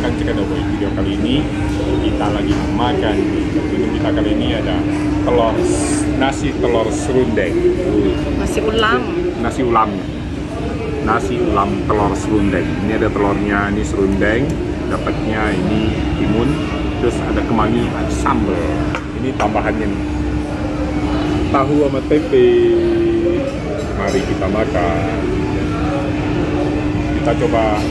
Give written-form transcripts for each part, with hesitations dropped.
makan Cikadoboy. Video kali ini kita lagi makan. Menu kita kali ini ada nasi telur serundeng. Nasi ulam. Nasi ulam. Nasi ulam telur serundeng. Ini ada telurnya, ini serundeng. Dapatnya ini timun. Terus ada kemangi, ada sambal. Ini tambahannya nih. Tahu sama tempe. Mari kita makan. Kita coba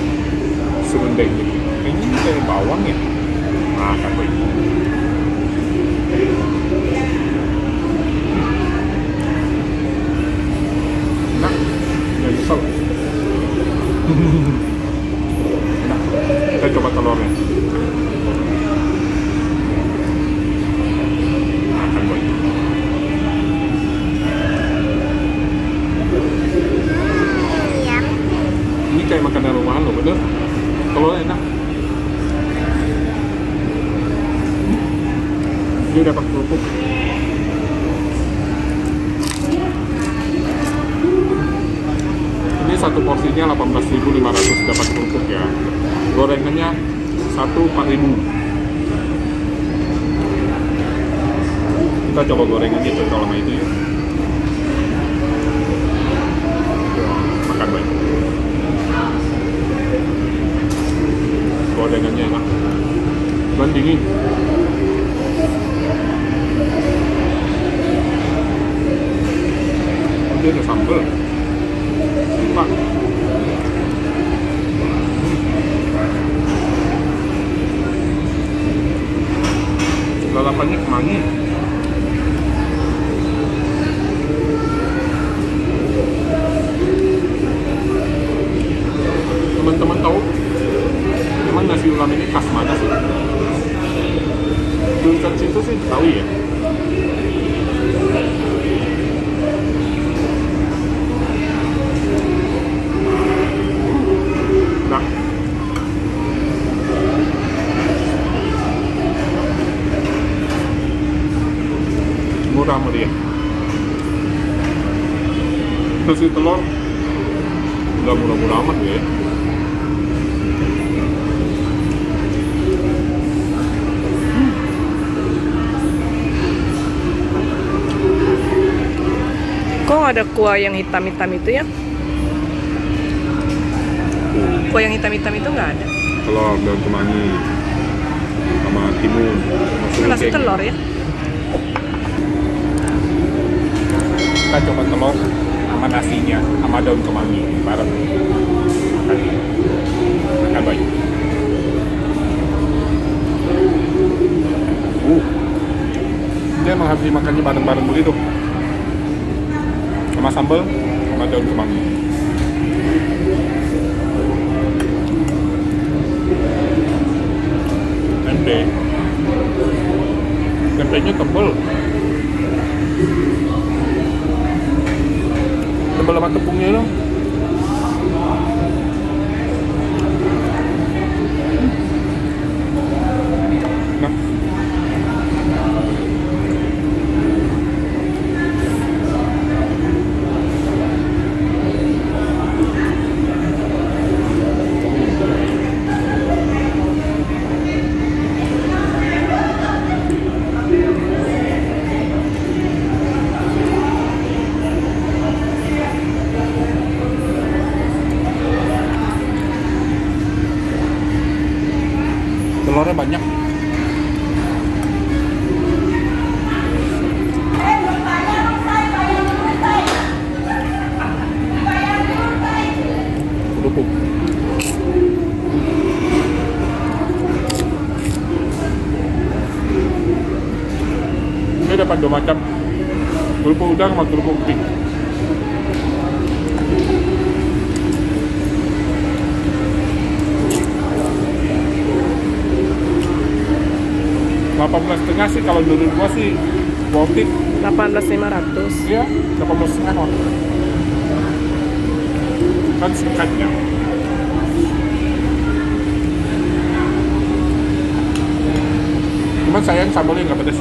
serundeng ini. Ini kayak bawang ya. Makan boy. Nah, nggak nyesel. Nah, kita coba telurnya. Makan boy. Ini kayak makanan rumahan loh, bener? Telurnya enak. Dia dapat kerupuk. Ini satu porsinya 18.500 dapat kerupuk ya. Gorengannya 4.000. Kita coba gorengannya cocok sama itu ya. Makan baik. Gorengannya enak. Dan dingin. Dia ada sambal. Lupa. Lalapannya kemangi. Teman-teman tahu memang nasi ulam ini khas mana sih? Tulisan situ sih tahu ya. Nah, murah meriah. Nasi telur nggak murah-murah amat ya. Kok ada kuah yang hitam-hitam itu ya? Kuah yang hitam-hitam itu nggak ada. Telur dan kemangi sama timun. Nasi telur ya? Kita coba telur sama nasinya, sama daun kemangi bareng. Makan baik. Dia emang harus dimakannya bareng-bareng begitu. Sama sambal, sama daun kemangi. Tempe. Tempenya tebel. Tebel sama tepungnya dong. Nah. Telurnya banyak. Kerupuk. Ini dapat dua macam. Kerupuk udang sama kerupuk pink. $18,5 sih kalau menurut gua sih worth it. 18.500. Iya, 18,5 kan sekatnya. Cuman sayang sambalnya nggak pedas.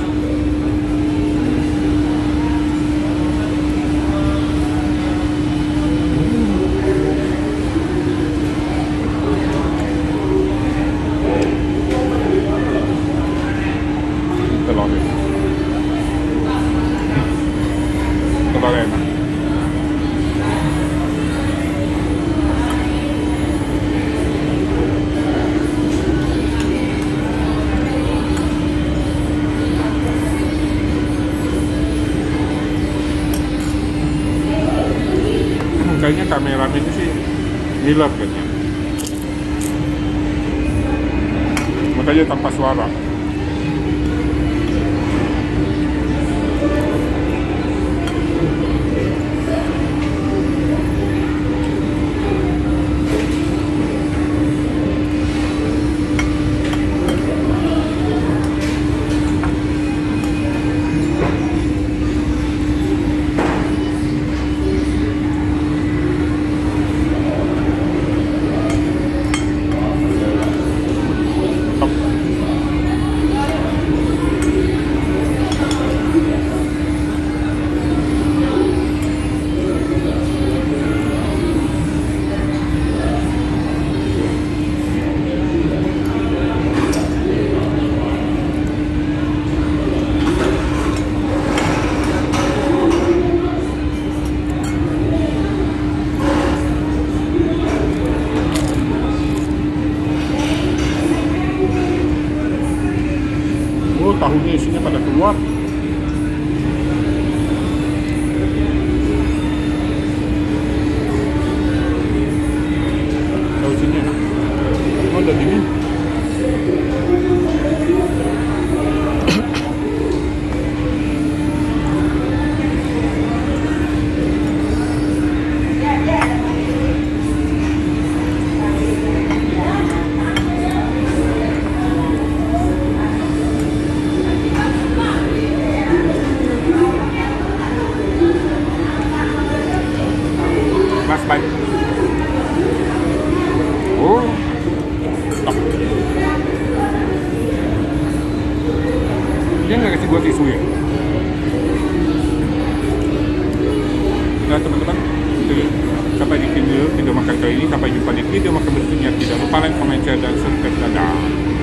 sambalnya enak. Kayaknya kameramen ini sih Miller kayaknya, makanya tanpa suara. Oh, tahunya isinya pada keluar. Tahu isinya. Oh, udah dingin. Mas, baik. Oh, stop. Dia nggak kasih gua tisu ya? Nah teman-teman, itu ya. Sampai di sini video makan kali ini. Sampai jumpa di video makan berikutnya. Tidak lupa like, comment, share, dan subscribe. Dadah.